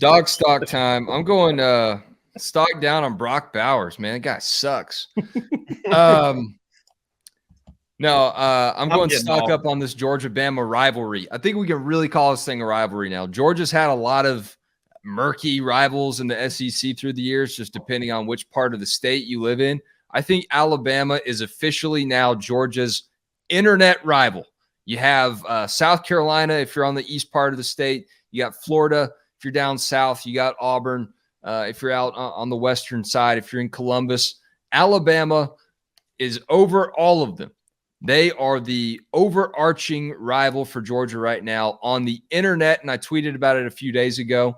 Dog stock time. I'm going stock down on Brock Bowers, man. That guy sucks. I'm going stock up on this Georgia-Bama rivalry. I think we can really call this thing a rivalry now. Georgia's had a lot of murky rivals in the SEC through the years, just depending on which part of the state you live in. I think Alabama is officially now Georgia's internet rival. You have South Carolina if you're on the east part of the state. You got Florida if you're down south. You got Auburn if you're out on the western side. If you're in Columbus, Alabama is over all of them. They are the overarching rival for Georgia right now on the internet, and I tweeted about it a few days ago.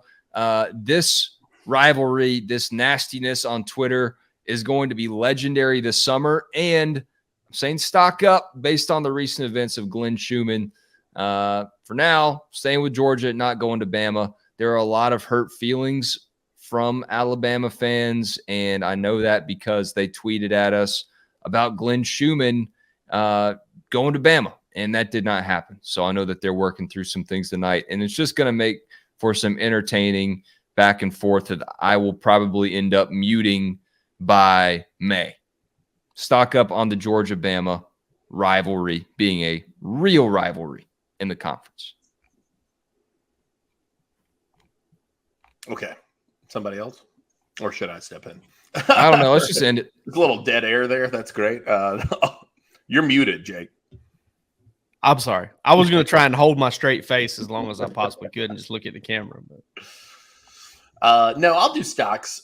This rivalry, this nastiness on Twitter is going to be legendary this summer, and I'm saying stock up based on the recent events of Glenn Schumann. For now, staying with Georgia, not going to Bama. There are a lot of hurt feelings from Alabama fans, and I know that because they tweeted at us about Glenn Schumann going to Bama, and that did not happen. So I know that they're working through some things tonight, and it's just going to make for some entertaining back and forth that I will probably end up muting by May. Stock up on the Georgia-Bama rivalry being a real rivalry in the conference. Okay. Somebody else? Or should I step in? I don't know. Let's just end it. There's a little dead air there. That's great. You're muted, Jake. I'm sorry. I was going to try and hold my straight face as long as I possibly could and just look at the camera. But no, I'll do stocks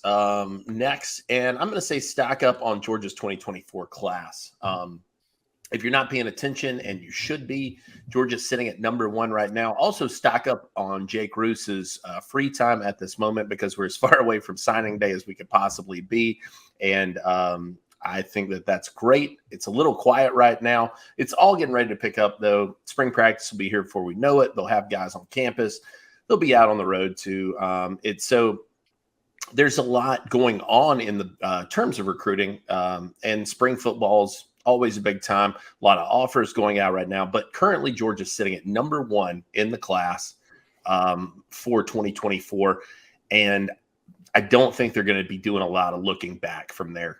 next. And I'm going to say stock up on Georgia's 2024 class. If you're not paying attention, and you should be, Georgia's sitting at number 1 right now. Also stock up on Jake Roos's free time at this moment because we're as far away from signing day as we could possibly be. And I think that that's great. It's a little quiet right now. It's all getting ready to pick up, though. Spring practice will be here before we know it. They'll have guys on campus. They'll be out on the road, too. There's a lot going on in the terms of recruiting, and spring football's always a big time. A lot of offers going out right now. But currently, Georgia's sitting at number 1 in the class for 2024. And I don't think they're going to be doing a lot of looking back from there.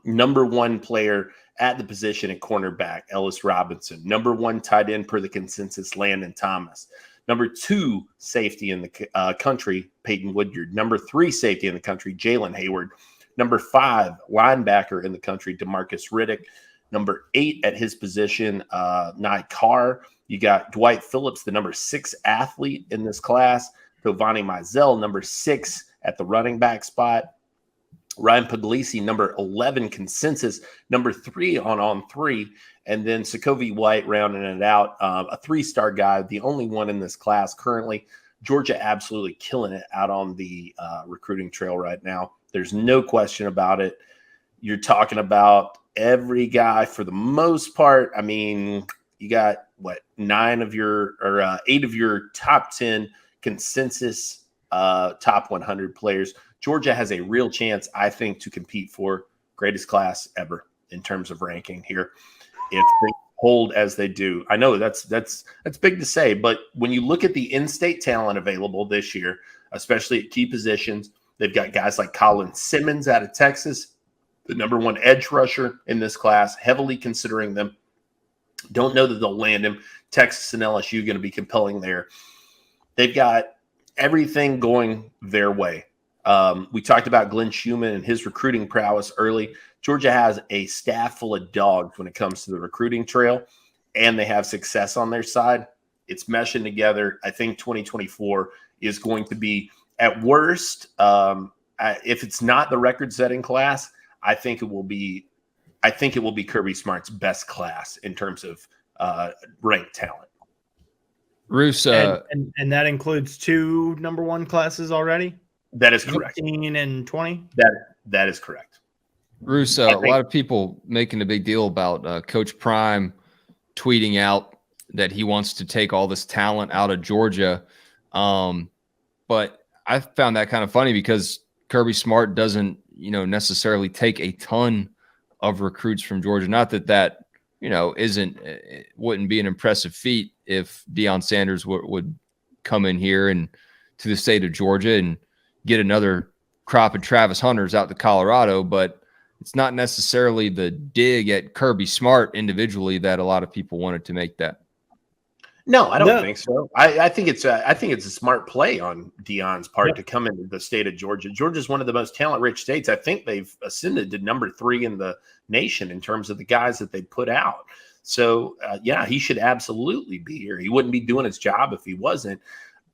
Number 1 player at the position at cornerback, Ellis Robinson. Number 1 tight end per the consensus, Landon Thomas. Number 2 safety in the country, Peyton Woodyard. Number 3 safety in the country, Jalen Hayward. Number 5 linebacker in the country, DeMarcus Riddick. Number 8 at his position, Nye Carr. You got Dwight Phillips, the number 6 athlete in this class. Giovanni Mizell, number 6 at the running back spot. Ryan Puglisi, number 11 consensus, number 3 on 3. And then Sokovie White rounding it out, a 3-star guy, the only one in this class currently. Georgia absolutely killing it out on the recruiting trail right now. There's no question about it. You're talking about every guy for the most part. I mean, you got, 8 of your top 10 consensus top 100 players. Georgia has a real chance, I think, to compete for greatest class ever in terms of ranking here if they hold as they do. I know that's big to say, but when you look at the in-state talent available this year, especially at key positions, they've got guys like Colin Simmons out of Texas, the number 1 edge rusher in this class, heavily considering them. Don't know that they'll land him. Texas and LSU going to be compelling there. They've got everything going their way. We talked about Glenn Schumann and his recruiting prowess early. Georgia has a staff full of dogs when it comes to the recruiting trail, and they have success on their side. It's meshing together. I think 2024 is going to be, at worst, if it's not the record-setting class, I think it will be Kirby Smart's best class in terms of ranked talent. Roos, and that includes 2 number 1 classes already? That is correct. 19 and 20? That is correct. Bruce, a lot of people making a big deal about Coach Prime tweeting out that he wants to take all this talent out of Georgia. But I found that kind of funny because Kirby Smart doesn't, necessarily take a ton of recruits from Georgia. Not that wouldn't be an impressive feat if Deion Sanders would come in here and to the state of Georgia and get another crop of Travis Hunters out to Colorado, but it's not necessarily the dig at Kirby Smart individually that a lot of people wanted to make that. No, I don't think so. I think it's a smart play on Deion's part to come into the state of Georgia. Georgia's one of the most talent-rich states. I think they've ascended to number 3 in the nation in terms of the guys that they put out. So, yeah, he should absolutely be here. He wouldn't be doing his job if he wasn't.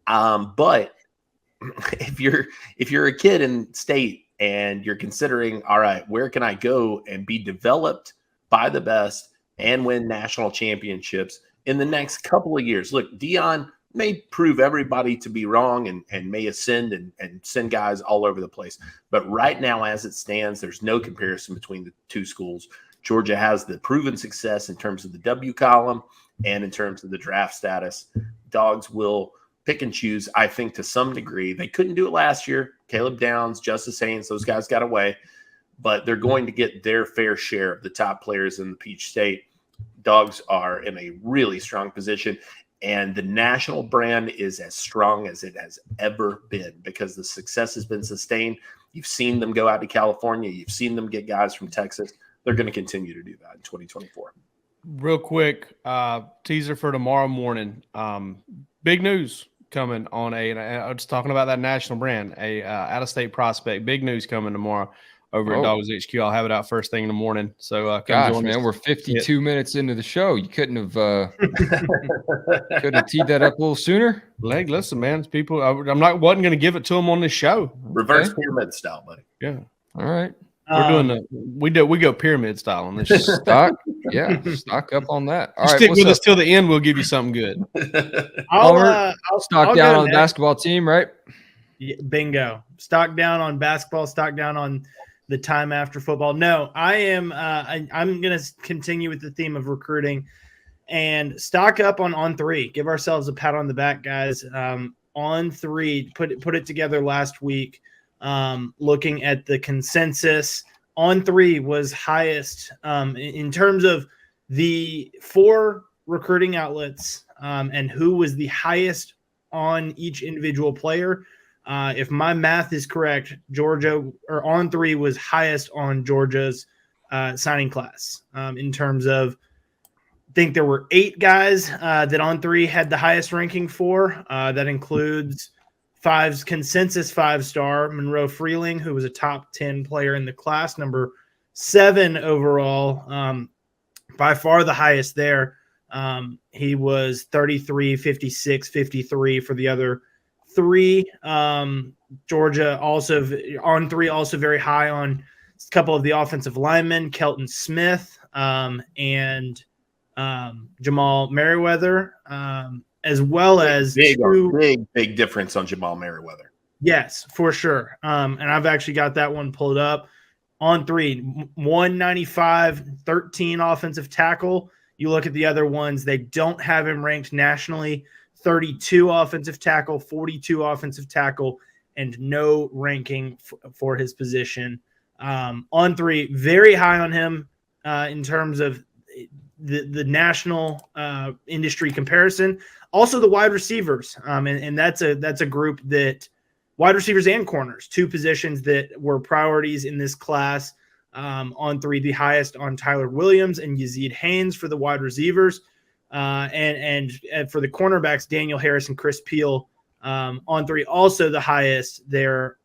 But if you're a kid in state and you're considering, all right, where can I go and be developed by the best and win national championships in the next couple of years? Look, Deion may prove everybody to be wrong and may ascend and send guys all over the place. But right now, as it stands, there's no comparison between the two schools. Georgia has the proven success in terms of the W column and in terms of the draft status. Dogs will pick and choose, I think, to some degree. They couldn't do it last year. Caleb Downs, Justice Haynes, those guys got away. But they're going to get their fair share of the top players in the Peach State. Dogs are in a really strong position, and the national brand is as strong as it has ever been because the success has been sustained. You've seen them go out to California. You've seen them get guys from Texas. They're going to continue to do that in 2024. Real quick, teaser for tomorrow morning. Big news coming on and I was talking about that national brand, out-of-state prospect. Big news coming tomorrow over at DawgsHQ. I'll have it out first thing in the morning. So, gosh, man, we're 52 minutes into the show. You couldn't have teed that up a little sooner. Listen, man, people. Wasn't going to give it to them on this show. Reverse pyramid style, buddy. Yeah. All right. We're doing we go pyramid style on this. Stock, yeah, stock up on that. All right, stick with us till the end. We'll give you something good. I'll stock down on the basketball team, right? Yeah, bingo. Stock down on basketball. Stock down on the time after football. No, I am. I'm going to continue with the theme of recruiting and stock up on 3. Give ourselves a pat on the back, guys. On 3, put it together last week. Looking at the consensus, on 3 was highest in terms of the 4 recruiting outlets and who was the highest on each individual player. If my math is correct, Georgia or on 3 was highest on Georgia's signing class in terms of, I think there were 8 guys that on 3 had the highest ranking for. That includes consensus 5-star Monroe Freeling, who was a top 10 player in the class, number 7 overall, by far the highest there. He was 33, 56, 53 for the other 3. Georgia also on 3, also very high on a couple of the offensive linemen, Kelton Smith and Jamal Merriweather. As well as big difference on Jamal Merriweather. Yes, for sure. And I've actually got that one pulled up. On 3, 195, 13 offensive tackle. You look at the other ones, they don't have him ranked nationally. 32 offensive tackle, 42 offensive tackle, and no ranking for his position. On 3, very high on him in terms of the national industry comparison. Also the wide receivers, and that's a group that wide receivers and corners, 2 positions that were priorities in this class. On 3, the highest on Tyler Williams and Yazid Haynes for the wide receivers, and for the cornerbacks, Daniel Harris and Chris Peel. On 3, also the highest there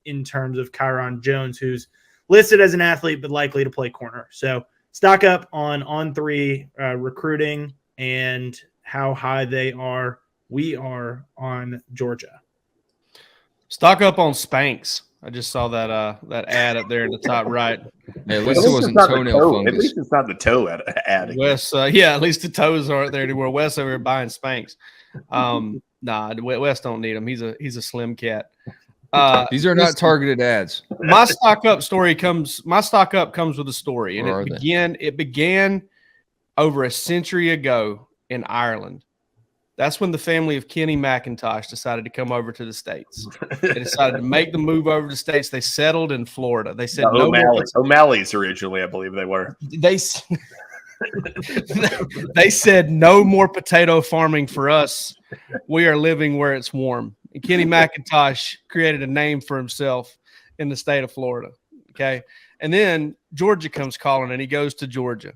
in terms of Kyron Jones, who's listed as an athlete but likely to play corner. So stock up on 3 recruiting and how high we are on Georgia. Stock up on Spanx. I just saw that ad up there in the top right. Hey, at least it wasn't toenail fungus. At least it's not the toe ad. Wes, at least the toes aren't there anymore. Wes over here buying Spanx. Nah, Wes don't need them. He's a slim cat. These are not targeted ads. My stock up comes with a story, and it began over a century ago in Ireland. That's when the family of Kenny McIntosh decided to come over to the States. They decided to make the move over to the States. They settled in Florida. They said O'Malley's originally, I believe they were. They said no more potato farming for us. We are living where it's warm and Kenny McIntosh created a name for himself in the state of Florida. Okay. And then Georgia comes calling, and he goes to Georgia.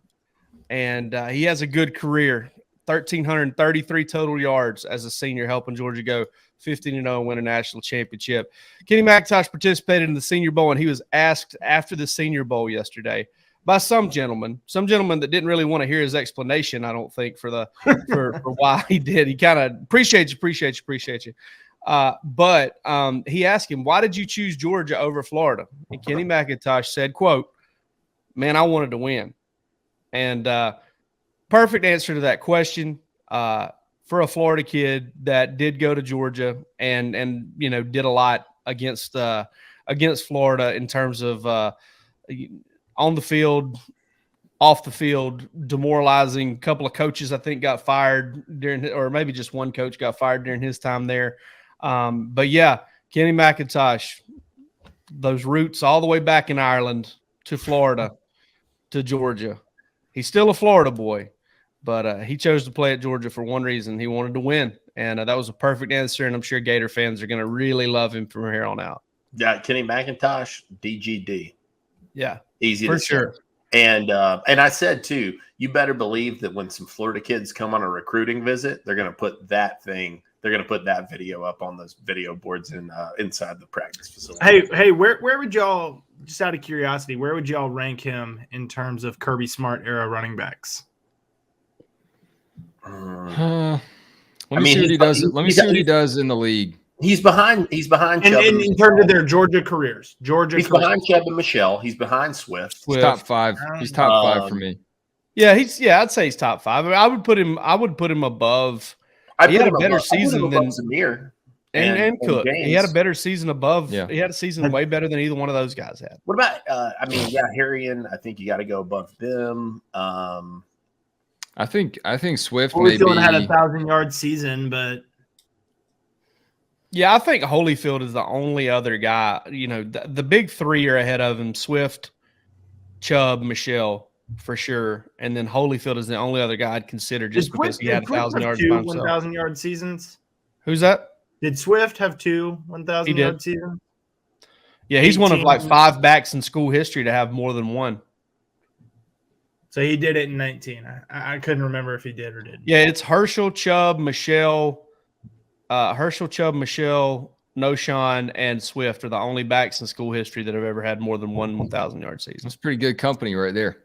And he has a good career, 1,333 total yards as a senior, helping Georgia go 15-0 and win a national championship. Kenny McIntosh participated in the Senior Bowl, and he was asked after the Senior Bowl yesterday by some gentleman that didn't really want to hear his explanation, I don't think, for why he did. He kind of appreciate you. But he asked him, why did you choose Georgia over Florida? And Kenny McIntosh said, quote, man, I wanted to win. And perfect answer to that question for a Florida kid that did go to Georgia and did a lot against Florida in terms of on the field, off the field, demoralizing. A couple of coaches, I think, got fired or maybe just one coach got fired during his time there. But yeah, Kenny McIntosh, those roots all the way back in Ireland to Florida to Georgia. He's still a Florida boy, but he chose to play at Georgia for one reason. He wanted to win, and that was a perfect answer, and I'm sure Gator fans are going to really love him from here on out. Yeah, Kenny McIntosh, DGD. Yeah, easy for to sure. And I said, too, you better believe that when some Florida kids come on a recruiting visit, they're going to put that video up on those video boards inside the practice facility. Hey, where would y'all, just out of curiosity, where would y'all rank him in terms of Kirby Smart era running backs? Let me see what he does in the league. He's behind Chubb. In terms of their Georgia careers. He's behind Chubb and Michelle. He's behind Swift. He's top 5. He's top 5 for me. Yeah, I'd say he's top 5. I mean, I would put him above. He had a better season than Zamir and Cook. James. He had a better season above. Yeah. He had a season way better than either one of those guys had. What about Harrion? I think you got to go above them. I think Swift Holyfield had a 1,000-yard season, but yeah, I think Holyfield is the only other guy. The big three are ahead of him: Swift, Chubb, Michelle, for sure, and then Holyfield is the only other guy I'd consider just because he had 1,000 yards by himself. 1,000-yard seasons. Who's that? Did Swift have 2 1,000-yard seasons? Yeah, he's one of like 5 backs in school history to have more than one. So he did it in 19. I couldn't remember if he did or didn't. Yeah, it's Herschel, Chubb, Michelle, Noshawn, and Swift are the only backs in school history that have ever had more than one 1,000-yard season. That's pretty good company right there.